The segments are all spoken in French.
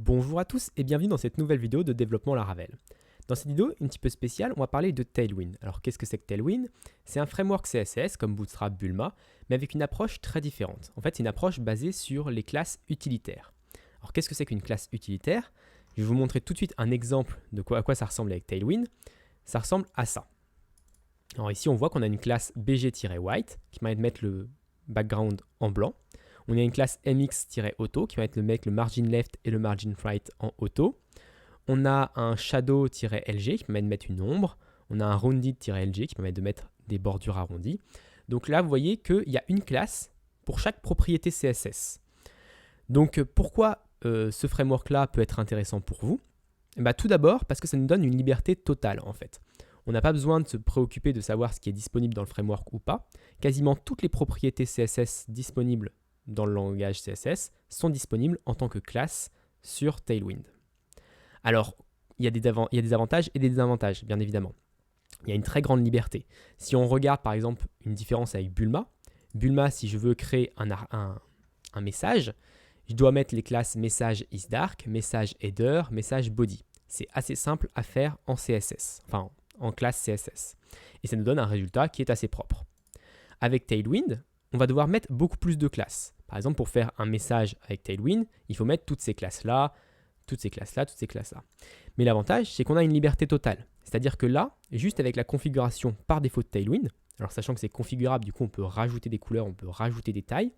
Bonjour à tous et bienvenue dans cette nouvelle vidéo de développement Laravel. Dans cette vidéo, un petit peu spéciale, on va parler de Tailwind. Alors qu'est-ce que c'est que Tailwind? C'est un framework CSS comme Bootstrap, Bulma, mais avec une approche très différente. En fait, c'est une approche basée sur les classes utilitaires. Alors qu'est-ce que c'est qu'une classe utilitaire? Je vais vous montrer tout de suite un exemple de à quoi ça ressemble avec Tailwind. Ça ressemble à ça. Alors ici, on voit qu'on a une classe bg-white qui permet de mettre le background en blanc. On a une classe mx-auto qui va mettre le margin left et le margin right en auto. On a un shadow-lg qui permet de mettre une ombre. On a un rounded-lg qui permet de mettre des bordures arrondies. Donc là, vous voyez qu'il y a une classe pour chaque propriété CSS. Donc pourquoi ce framework-là peut être intéressant pour vous? Tout d'abord parce que ça nous donne une liberté totale en fait. On n'a pas besoin de se préoccuper de savoir ce qui est disponible dans le framework ou pas. Quasiment toutes les propriétés CSS disponibles dans le langage CSS sont disponibles en tant que classe sur Tailwind. Alors, il y a des avantages et des désavantages, bien évidemment. Il y a une très grande liberté. Si on regarde par exemple une différence avec Bulma, si je veux créer un message, je dois mettre les classes message isDark, message header, message body. C'est assez simple à faire en CSS, enfin en classe CSS. Et ça nous donne un résultat qui est assez propre. Avec Tailwind, on va devoir mettre beaucoup plus de classes. Par exemple, pour faire un message avec Tailwind, il faut mettre toutes ces classes-là, toutes ces classes-là, toutes ces classes-là. Mais l'avantage, c'est qu'on a une liberté totale. C'est-à-dire que là, juste avec la configuration par défaut de Tailwind, alors sachant que c'est configurable, du coup on peut rajouter des couleurs, on peut rajouter des tailles,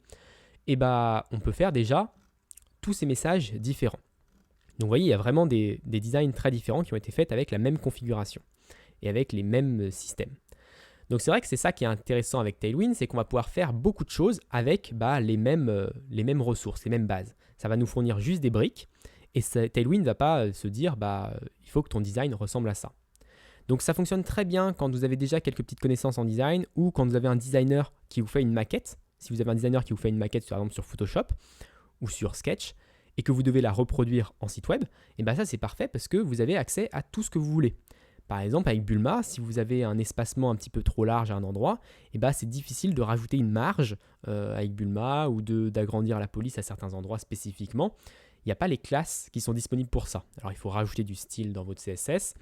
et on peut faire déjà tous ces messages différents. Donc vous voyez, il y a vraiment des designs très différents qui ont été faits avec la même configuration et avec les mêmes systèmes. Donc c'est vrai que c'est ça qui est intéressant avec Tailwind, c'est qu'on va pouvoir faire beaucoup de choses avec les mêmes ressources, les mêmes bases. Ça va nous fournir juste des briques et Tailwind ne va pas se dire il faut que ton design ressemble à ça. Donc ça fonctionne très bien quand vous avez déjà quelques petites connaissances en design ou quand vous avez un designer qui vous fait une maquette. Si vous avez un designer qui vous fait une maquette par exemple sur Photoshop ou sur Sketch et que vous devez la reproduire en site web, et ça c'est parfait parce que vous avez accès à tout ce que vous voulez. Par exemple, avec Bulma, si vous avez un espacement un petit peu trop large à un endroit, c'est difficile de rajouter une marge avec Bulma ou d'agrandir la police à certains endroits spécifiquement. Il n'y a pas les classes qui sont disponibles pour ça. Alors, il faut rajouter du style dans votre CSS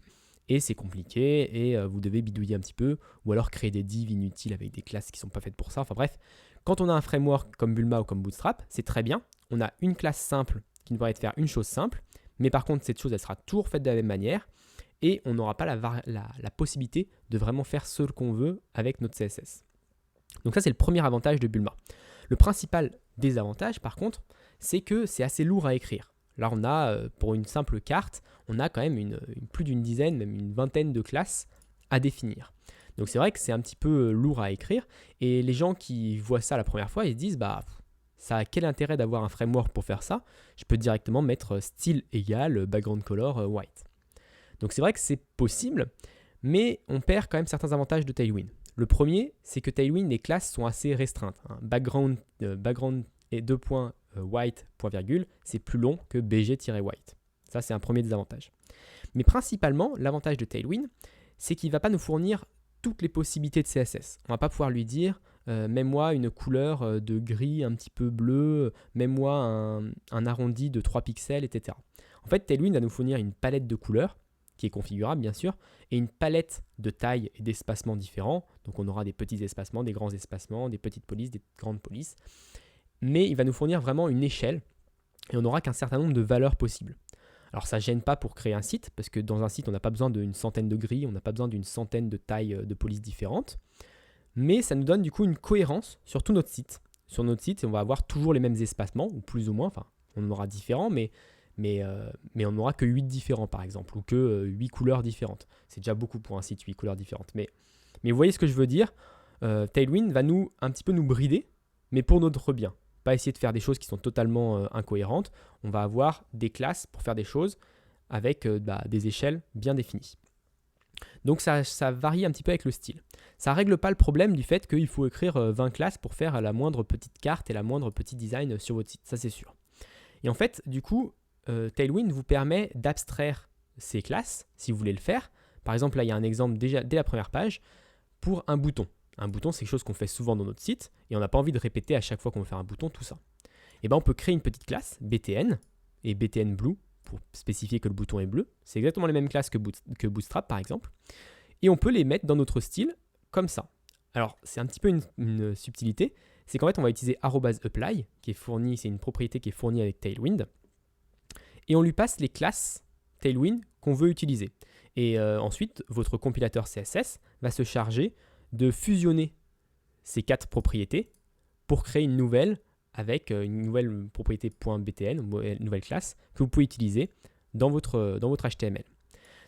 et c'est compliqué et vous devez bidouiller un petit peu ou alors créer des divs inutiles avec des classes qui ne sont pas faites pour ça. Enfin bref, quand on a un framework comme Bulma ou comme Bootstrap, c'est très bien. On a une classe simple qui nous permet de faire une chose simple, mais par contre, cette chose, elle sera toujours faite de la même manière. Et on n'aura pas la possibilité de vraiment faire ce qu'on veut avec notre CSS. Donc ça, c'est le premier avantage de Bulma. Le principal désavantage, par contre, c'est que c'est assez lourd à écrire. Là, on a, pour une simple carte, on a quand même plus d'une dizaine, même une vingtaine de classes à définir. Donc c'est vrai que c'est un petit peu lourd à écrire. Et les gens qui voient ça la première fois, ils se disent, ça a quel intérêt d'avoir un framework pour faire ça? Je peux directement mettre style égal background color white. Donc c'est vrai que c'est possible, mais on perd quand même certains avantages de Tailwind. Le premier, c'est que Tailwind, les classes sont assez restreintes. Background et white, point virgule, c'est plus long que bg-white. Ça, c'est un premier désavantage. Mais principalement, l'avantage de Tailwind, c'est qu'il ne va pas nous fournir toutes les possibilités de CSS. On ne va pas pouvoir lui dire, mets-moi une couleur de gris un petit peu bleu, mets-moi un arrondi de 3 pixels, etc. En fait, Tailwind va nous fournir une palette de couleurs, qui est configurable bien sûr, et une palette de tailles et d'espacements différents. Donc on aura des petits espacements, des grands espacements, des petites polices, des grandes polices. Mais il va nous fournir vraiment une échelle et on n'aura qu'un certain nombre de valeurs possibles. Alors ça ne gêne pas pour créer un site, parce que dans un site on n'a pas besoin d'une centaine de grilles, on n'a pas besoin d'une centaine de tailles de polices différentes. Mais ça nous donne du coup une cohérence sur tout notre site. Sur notre site, on va avoir toujours les mêmes espacements, ou plus ou moins, enfin on en aura différents, mais on n'aura que 8 différents par exemple, ou que 8 couleurs différentes. C'est déjà beaucoup pour un site, 8 couleurs différentes. Mais vous voyez ce que je veux dire, Tailwind va un petit peu nous brider, mais pour notre bien. Pas essayer de faire des choses qui sont totalement incohérentes. On va avoir des classes pour faire des choses avec des échelles bien définies. Donc ça varie un petit peu avec le style. Ça ne règle pas le problème du fait qu'il faut écrire 20 classes pour faire la moindre petite carte et la moindre petit design sur votre site, ça c'est sûr. Et en fait, du coup, Tailwind vous permet d'abstraire ces classes, si vous voulez le faire. Par exemple, là, il y a un exemple déjà dès la première page pour un bouton. Un bouton, c'est quelque chose qu'on fait souvent dans notre site et on n'a pas envie de répéter à chaque fois qu'on veut faire un bouton tout ça. Et on peut créer une petite classe, btn, et btn blue, pour spécifier que le bouton est bleu. C'est exactement les mêmes classes que Bootstrap par exemple. Et on peut les mettre dans notre style comme ça. Alors c'est un petit peu une subtilité, c'est qu'en fait on va utiliser @apply, qui est fourni, c'est une propriété qui est fournie avec Tailwind, et on lui passe les classes Tailwind qu'on veut utiliser. Et ensuite votre compilateur CSS va se charger de fusionner ces 4 propriétés pour créer une nouvelle avec une nouvelle propriété .btn, une nouvelle classe que vous pouvez utiliser dans votre HTML.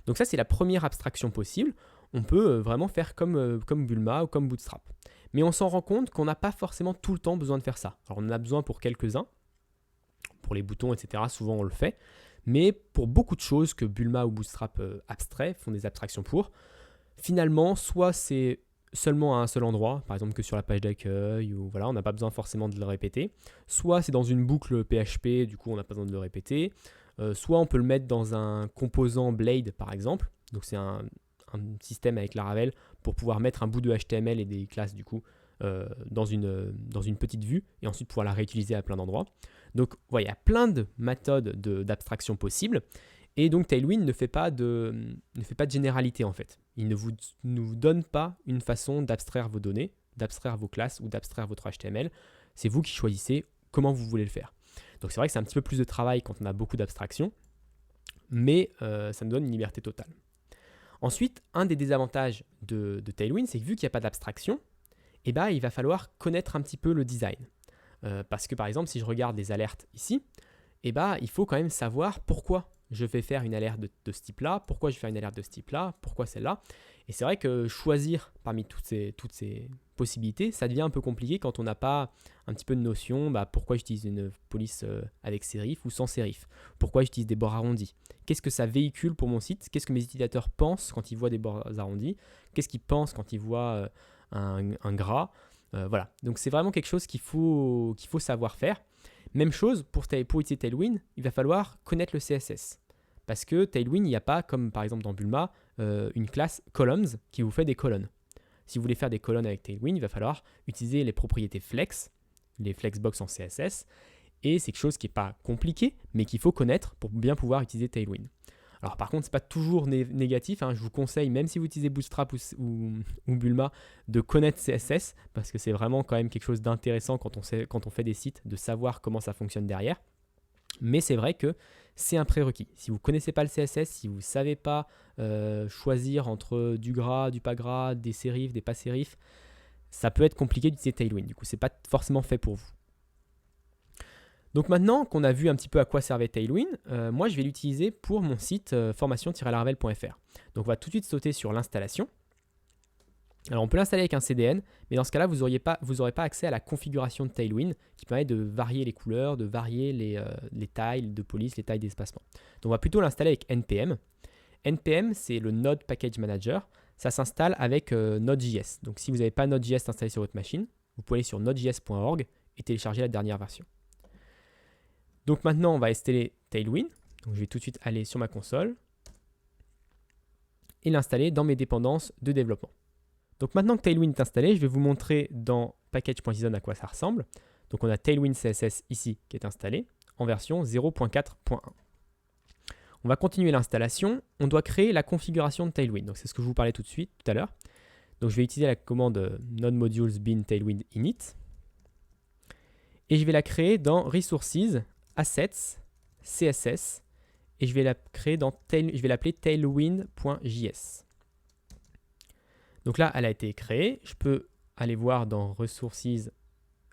Donc ça c'est la première abstraction possible. On peut vraiment faire comme Bulma ou comme Bootstrap. Mais on s'en rend compte qu'on n'a pas forcément tout le temps besoin de faire ça. Alors on en a besoin pour quelques-uns, pour les boutons, etc. Souvent on le fait. Mais pour beaucoup de choses que Bulma ou Bootstrap font des abstractions pour, finalement, soit c'est seulement à un seul endroit, par exemple que sur la page d'accueil, ou voilà, on n'a pas besoin forcément de le répéter. Soit c'est dans une boucle PHP, du coup on n'a pas besoin de le répéter. Soit on peut le mettre dans un composant Blade, par exemple. Donc c'est un système avec Laravel pour pouvoir mettre un bout de HTML et des classes du coup dans une petite vue et ensuite pouvoir la réutiliser à plein d'endroits. Donc voilà, il y a plein de méthodes d'abstraction possibles et donc Tailwind ne fait pas de généralité en fait. Il ne vous donne pas une façon d'abstraire vos données, d'abstraire vos classes ou d'abstraire votre HTML. C'est vous qui choisissez comment vous voulez le faire. Donc c'est vrai que c'est un petit peu plus de travail quand on a beaucoup d'abstractions, mais ça nous donne une liberté totale. Ensuite, un des désavantages de Tailwind, c'est que vu qu'il n'y a pas d'abstraction, il va falloir connaître un petit peu le design. Parce que par exemple, si je regarde les alertes ici, il faut quand même savoir pourquoi je vais faire une alerte de ce type-là, pourquoi je vais faire une alerte de ce type-là, pourquoi celle-là. Et c'est vrai que choisir parmi toutes ces possibilités, ça devient un peu compliqué quand on n'a pas un petit peu de notion, pourquoi j'utilise une police avec sérif ou sans sérif, pourquoi j'utilise des bords arrondis, qu'est-ce que ça véhicule pour mon site, qu'est-ce que mes utilisateurs pensent quand ils voient des bords arrondis, qu'est-ce qu'ils pensent quand ils voient un gras, voilà. Donc c'est vraiment quelque chose qu'il faut savoir faire. Même chose pour utiliser Tailwind, il va falloir connaître le CSS. Parce que Tailwind, il n'y a pas, comme par exemple dans Bulma, une classe columns qui vous fait des colonnes. Si vous voulez faire des colonnes avec Tailwind, il va falloir utiliser les propriétés flex, les flexbox en CSS. Et c'est quelque chose qui n'est pas compliqué, mais qu'il faut connaître pour bien pouvoir utiliser Tailwind. Alors par contre, ce n'est pas toujours négatif. Je vous conseille, même si vous utilisez Bootstrap ou Bulma, de connaître CSS, parce que c'est vraiment quand même quelque chose d'intéressant quand on fait des sites, de savoir comment ça fonctionne derrière. Mais c'est vrai que c'est un prérequis. Si vous ne connaissez pas le CSS, si vous ne savez pas choisir entre du gras, du pas gras, des sérifs, des pas sérifs, ça peut être compliqué d'utiliser Tailwind. Du coup, ce n'est pas forcément fait pour vous. Donc maintenant qu'on a vu un petit peu à quoi servait Tailwind, moi je vais l'utiliser pour mon site formation-laravel.fr. Donc on va tout de suite sauter sur l'installation. Alors on peut l'installer avec un CDN, mais dans ce cas-là, vous n'aurez pas accès à la configuration de Tailwind qui permet de varier les couleurs, de varier les tailles de police, les tailles d'espacement. Donc on va plutôt l'installer avec NPM. NPM, c'est le Node Package Manager. Ça s'installe avec Node.js. Donc si vous n'avez pas Node.js installé sur votre machine, vous pouvez aller sur nodejs.org et télécharger la dernière version. Donc maintenant, on va installer Tailwind. Donc je vais tout de suite aller sur ma console et l'installer dans mes dépendances de développement. Donc maintenant que Tailwind est installé, je vais vous montrer dans package.json à quoi ça ressemble. Donc on a Tailwind CSS ici qui est installé en version 0.4.1. On va continuer l'installation. On doit créer la configuration de Tailwind. Donc c'est ce que je vous parlais tout à l'heure. Donc je vais utiliser la commande node modules bin tailwind init. Et je vais la créer dans resources, assets, css. Et je vais la créer je vais l'appeler tailwind.js. Donc là, elle a été créée. Je peux aller voir dans Resources,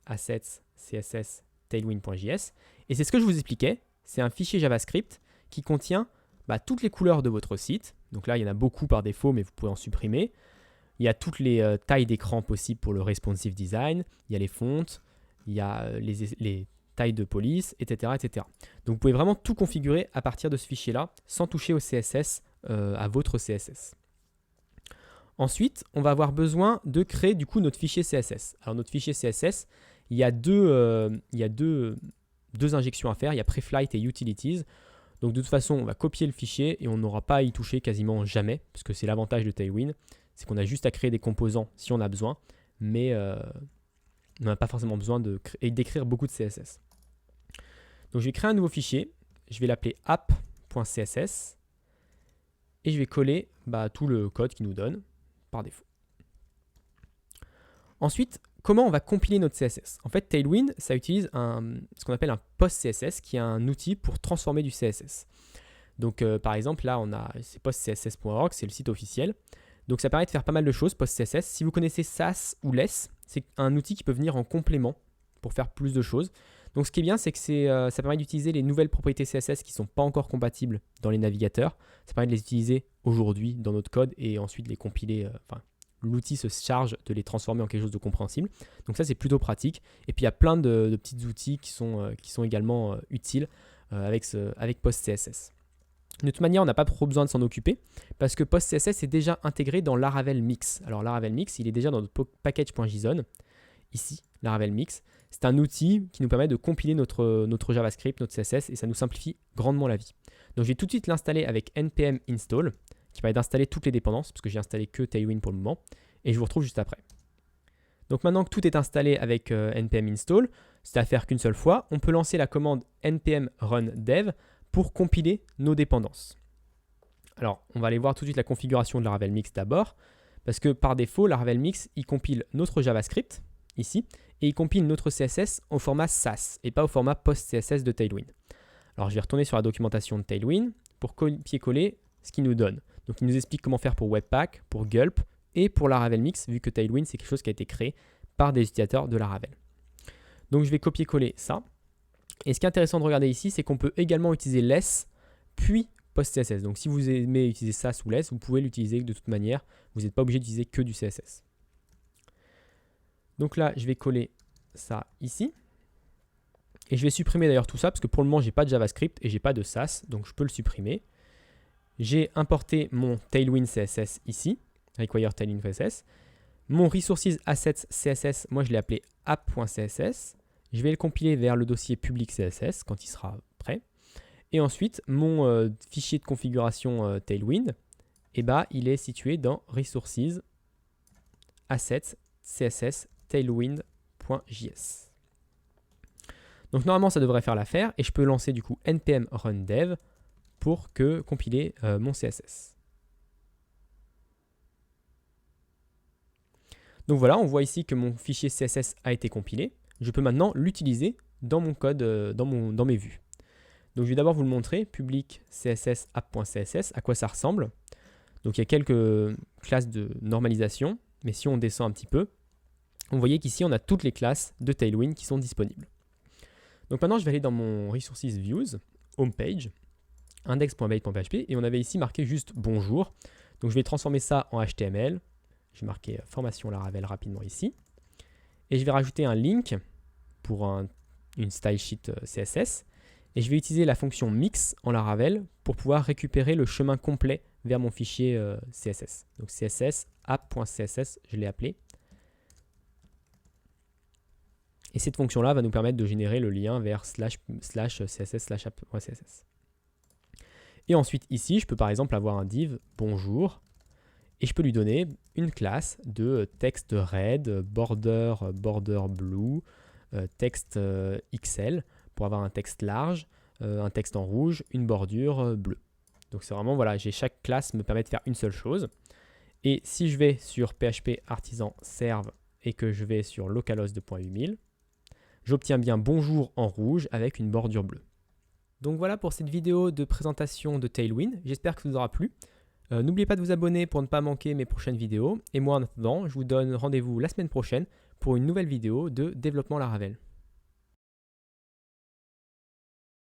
Assets, CSS, tailwind.js. Et c'est ce que je vous expliquais. C'est un fichier JavaScript qui contient toutes les couleurs de votre site. Donc là, il y en a beaucoup par défaut, mais vous pouvez en supprimer. Il y a toutes les tailles d'écran possibles pour le responsive design. Il y a les fonts, il y a les tailles de police, etc., etc. Donc vous pouvez vraiment tout configurer à partir de ce fichier-là sans toucher au CSS, à votre CSS. Ensuite, on va avoir besoin de créer du coup notre fichier CSS. Alors notre fichier CSS, il y a deux injections à faire. Il y a preflight et utilities. Donc de toute façon, on va copier le fichier et on n'aura pas à y toucher quasiment jamais, parce que c'est l'avantage de Tailwind, c'est qu'on a juste à créer des composants si on a besoin, mais on n'a pas forcément besoin d'écrire beaucoup de CSS. Donc je vais créer un nouveau fichier, je vais l'appeler app.css et je vais coller tout le code qu'il nous donne par défaut. Ensuite, comment on va compiler notre CSS? En fait, Tailwind, ça utilise ce qu'on appelle un post-CSS, qui est un outil pour transformer du CSS. Donc, par exemple, là, c'est postcss.org, c'est le site officiel. Donc, ça permet de faire pas mal de choses, post-CSS. Si vous connaissez Sass ou Less, c'est un outil qui peut venir en complément pour faire plus de choses. Donc, ce qui est bien, c'est que ça permet d'utiliser les nouvelles propriétés CSS qui ne sont pas encore compatibles dans les navigateurs. Ça permet de les utiliser aujourd'hui dans notre code et ensuite les compiler. L'outil se charge de les transformer en quelque chose de compréhensible. Donc ça, c'est plutôt pratique. Et puis, il y a plein de petits outils qui sont également utiles avec PostCSS. De toute manière, on n'a pas trop besoin de s'en occuper parce que PostCSS est déjà intégré dans Laravel Mix. Alors, Laravel Mix, il est déjà dans notre package.json. Ici, Laravel Mix. C'est un outil qui nous permet de compiler notre JavaScript, notre CSS, et ça nous simplifie grandement la vie. Donc, je vais tout de suite l'installer avec npm install, qui permet d'installer toutes les dépendances, parce que j'ai installé que Tailwind pour le moment, et je vous retrouve juste après. Donc maintenant que tout est installé avec npm install, c'est à faire qu'une seule fois, on peut lancer la commande npm run dev pour compiler nos dépendances. Alors, on va aller voir tout de suite la configuration de Laravel Mix d'abord, parce que par défaut, Laravel Mix, il compile notre JavaScript, ici, et il compile notre CSS au format Sass, et pas au format post-CSS de Tailwind. Alors, je vais retourner sur la documentation de Tailwind pour copier-coller ce qu'il nous donne. Donc, il nous explique comment faire pour Webpack, pour Gulp et pour Laravel Mix, vu que Tailwind, c'est quelque chose qui a été créé par des utilisateurs de Laravel. Donc, je vais copier-coller ça. Et ce qui est intéressant de regarder ici, c'est qu'on peut également utiliser Less, puis PostCSS. Donc, si vous aimez utiliser Sass ou Less, vous pouvez l'utiliser de toute manière. Vous n'êtes pas obligé d'utiliser que du CSS. Donc là, je vais coller ça ici. Et je vais supprimer d'ailleurs tout ça, parce que pour le moment, je n'ai pas de JavaScript et je n'ai pas de Sass, donc je peux le supprimer. J'ai importé mon Tailwind CSS ici, require Tailwind CSS. Mon resources assets CSS, moi je l'ai appelé app.css. Je vais le compiler vers le dossier public CSS quand il sera prêt. Et ensuite, mon fichier de configuration Tailwind, il est situé dans resources assets CSS tailwind.js. Donc normalement, ça devrait faire l'affaire et je peux lancer du coup npm run dev pour compiler mon CSS. Donc voilà, on voit ici que mon fichier CSS a été compilé. Je peux maintenant l'utiliser dans mon code, dans mes vues. Donc je vais d'abord vous le montrer, public css app.css, à quoi ça ressemble. Donc il y a quelques classes de normalisation, mais si on descend un petit peu, vous voyez qu'ici on a toutes les classes de Tailwind qui sont disponibles. Donc maintenant je vais aller dans mon resources views, homepage, index.bait.php, et on avait ici marqué juste bonjour. Donc je vais transformer ça en HTML. Je vais marquer formation Laravel rapidement ici. Et je vais rajouter un link pour une style sheet CSS. Et je vais utiliser la fonction mix en Laravel pour pouvoir récupérer le chemin complet vers mon fichier CSS. Donc CSS app.css, je l'ai appelé. Et cette fonction-là va nous permettre de générer le lien vers /css/app.css. Et ensuite, ici, je peux par exemple avoir un div bonjour et je peux lui donner une classe de texte red, border blue, texte XL pour avoir un texte large, un texte en rouge, une bordure bleue. Donc c'est vraiment, voilà, chaque classe me permet de faire une seule chose. Et si je vais sur PHP artisan serve et que je vais sur localhost 2.8000, j'obtiens bien bonjour en rouge avec une bordure bleue. Donc voilà pour cette vidéo de présentation de Tailwind, j'espère que ça vous aura plu. N'oubliez pas de vous abonner pour ne pas manquer mes prochaines vidéos. Et moi en attendant, je vous donne rendez-vous la semaine prochaine pour une nouvelle vidéo de développement Laravel.